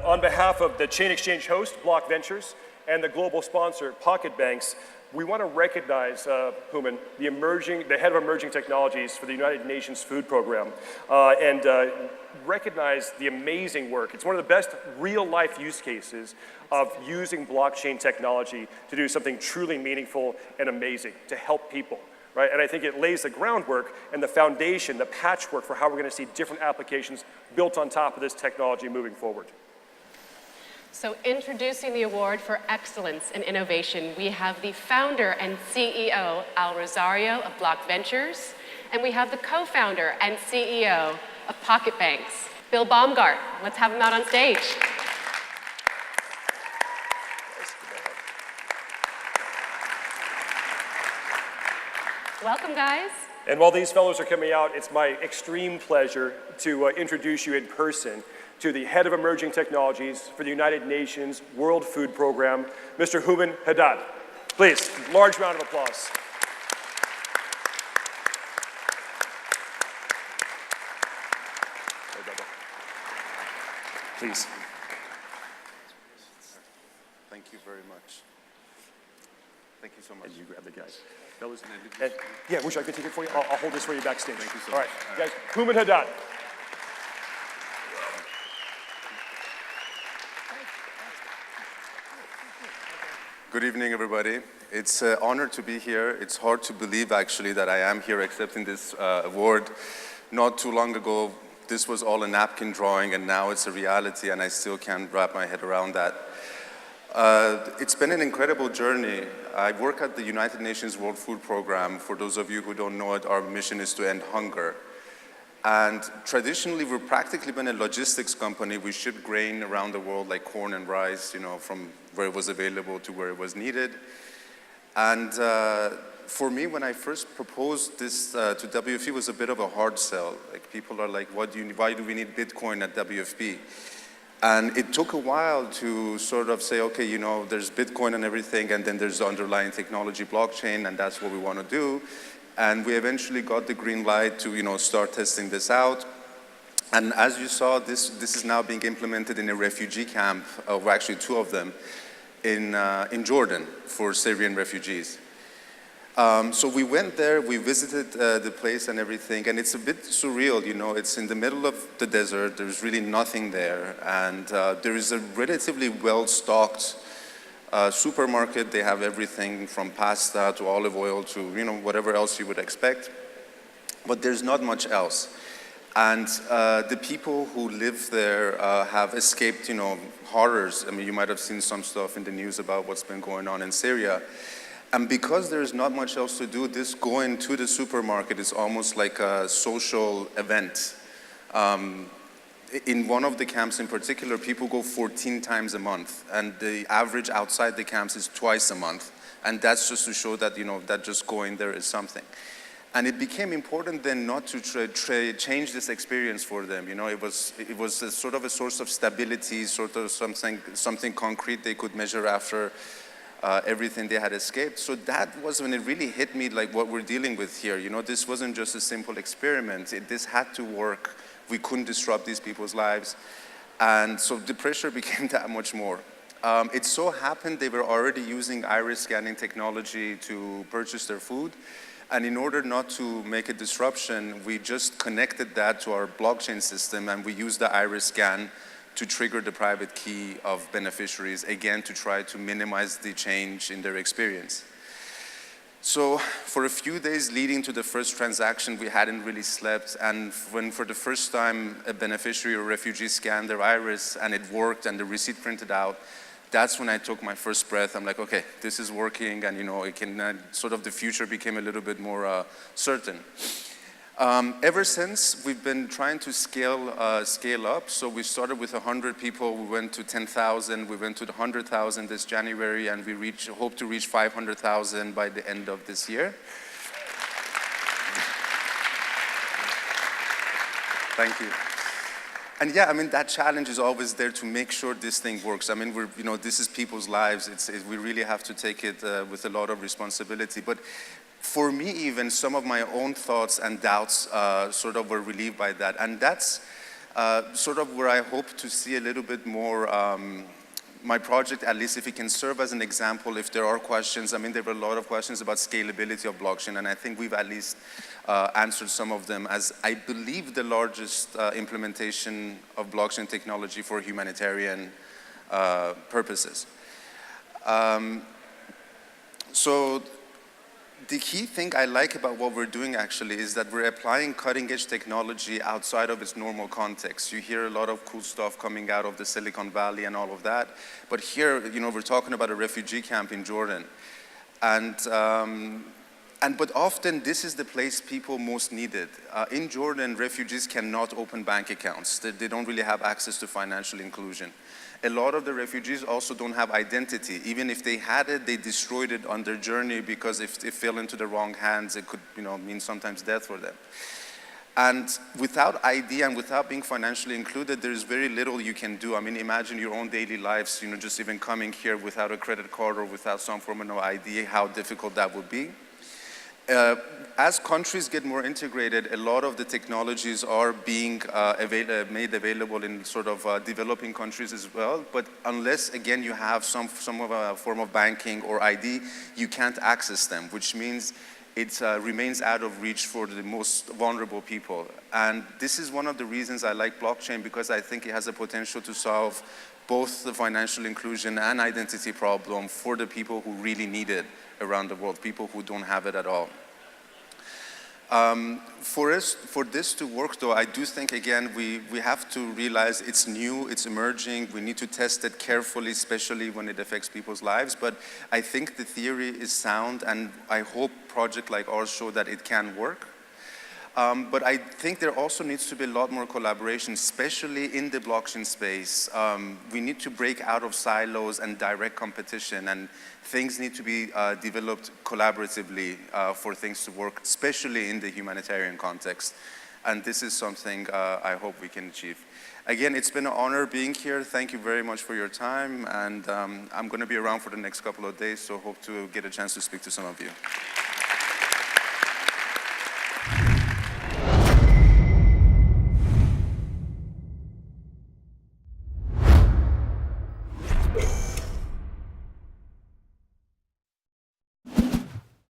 On behalf of the Chain Exchange host, Block Ventures, and the global sponsor, Pocket Banks, we want to recognize, Houman, the head of emerging technologies for the United Nations Food Program, and recognize the amazing work. It's one of the best real-life use cases of using blockchain technology to do something truly meaningful and amazing to help people. Right? And I think it lays the groundwork and the foundation, the patchwork for how we're going to see different applications built on top of this technology moving forward. So introducing the award for excellence in innovation, we have the founder and CEO, Al Rosario of Block Ventures, and we have the co-founder and CEO of Pocket Banks, Bill Baumgart. Let's have him out on stage. Welcome, guys. And while these fellows are coming out, it's my extreme pleasure to introduce you in person to the head of emerging technologies for the United Nations World Food Program, Mr. Houman Haddad. Please, large round of applause. Please. Thank you very much. Thank you so much. And you grab the guys. Fellas, and, yeah, wish I could take it for you. I'll hold this for you backstage. Thank you so All much. right, guys, Houman Haddad. Good evening, everybody. It's an honor to be here. It's hard to believe, actually, that I am here accepting this award. Not too long ago, this was all a napkin drawing, and now it's a reality, and I still can't wrap my head around that. It's been an incredible journey. I work at the United Nations World Food Program. For those of you who don't know it, our mission is to end hunger. And traditionally, we've practically been a logistics company. We ship grain around the world like corn and rice, you know, from where it was available to where it was needed. And for me, when I first proposed this to WFP, it was a bit of a hard sell. Like, people are like, why do we need Bitcoin at WFP? And it took a while to sort of say, okay, you know, there's Bitcoin and everything, and then there's the underlying technology, blockchain, and that's what we want to do. And we eventually got the green light to, you know, start testing this out. And as you saw, this is now being implemented in a refugee camp, or actually two of them, in Jordan for Syrian refugees. So we went there, we visited the place and everything, and it's a bit surreal, you know. It's in the middle of the desert, there's really nothing there, and there is a relatively well-stocked supermarket. They have everything from pasta to olive oil to, you know, whatever else you would expect, but there's not much else. And the people who live there have escaped, you know, horrors. I mean, you might have seen some stuff in the news about what's been going on in Syria. And because there's not much else to do, this going to the supermarket is almost like a social event. In one of the camps in particular, people go 14 times a month, and the average outside the camps is twice a month. And that's just to show that, you know, that just going there is something. And it became important then not to change this experience for them. You know, it was a sort of a source of stability, sort of something concrete they could measure after everything they had escaped. So that was when it really hit me, like, what we're dealing with here. You know, this wasn't just a simple experiment. This had to work. We couldn't disrupt these people's lives. And so the pressure became that much more. It so happened they were already using iris scanning technology to purchase their food. And in order not to make a disruption, we just connected that to our blockchain system, and we used the iris scan to trigger the private key of beneficiaries, again, to try to minimize the change in their experience. So for a few days leading to the first transaction, we hadn't really slept. And when for the first time a beneficiary or refugee scanned their iris and it worked and the receipt printed out, that's when I took my first breath. I'm like, okay, this is working, and, you know, it can sort of the future became a little bit more certain. Ever since, we've been trying to scale up. So we started with 100 people, we went to 10,000, we went to 100,000 this January, and we hope to reach 500,000 by the end of this year. Thank you. And yeah, I mean, that challenge is always there to make sure this thing works. I mean, you know, this is people's lives. We really have to take it with a lot of responsibility. But for me, even some of my own thoughts and doubts sort of were relieved by that. And that's sort of where I hope to see a little bit more my project, at least if it can serve as an example, if there are questions. I mean, there were a lot of questions about scalability of blockchain, and I think we've at least answered some of them, as I believe the largest implementation of blockchain technology for humanitarian purposes. So the key thing I like about what we're doing actually is that we're applying cutting edge technology outside of its normal context. You hear a lot of cool stuff coming out of the Silicon Valley and all of that, but here, you know, we're talking about a refugee camp in Jordan. But often this is the place people most need it. In Jordan, refugees cannot open bank accounts. They don't really have access to financial inclusion. A lot of the refugees also don't have identity. Even if they had it, they destroyed it on their journey, because if it fell into the wrong hands, it could, you know, mean sometimes death for them. And without ID and without being financially included, there's very little you can do. I mean, imagine your own daily lives, you know, just even coming here without a credit card or without some form of ID, how difficult that would be. As countries get more integrated, a lot of the technologies are being made available in sort of developing countries as well. But unless, again, you have some of a form of banking or ID, you can't access them, which means it remains out of reach for the most vulnerable people. And this is one of the reasons I like blockchain, because I think it has the potential to solve both the financial inclusion and identity problem for the people who really need it around the world, people who don't have it at all. For this to work, though, I do think, again, we have to realize it's new, it's emerging, we need to test it carefully, especially when it affects people's lives. But I think the theory is sound, and I hope projects like ours show that it can work. But I think there also needs to be a lot more collaboration, especially in the blockchain space. We need to break out of silos and direct competition, and things need to be developed collaboratively for things to work, especially in the humanitarian context. And this is something I hope we can achieve. Again, it's been an honor being here. Thank you very much for your time, and I'm going to be around for the next couple of days, so hope to get a chance to speak to some of you.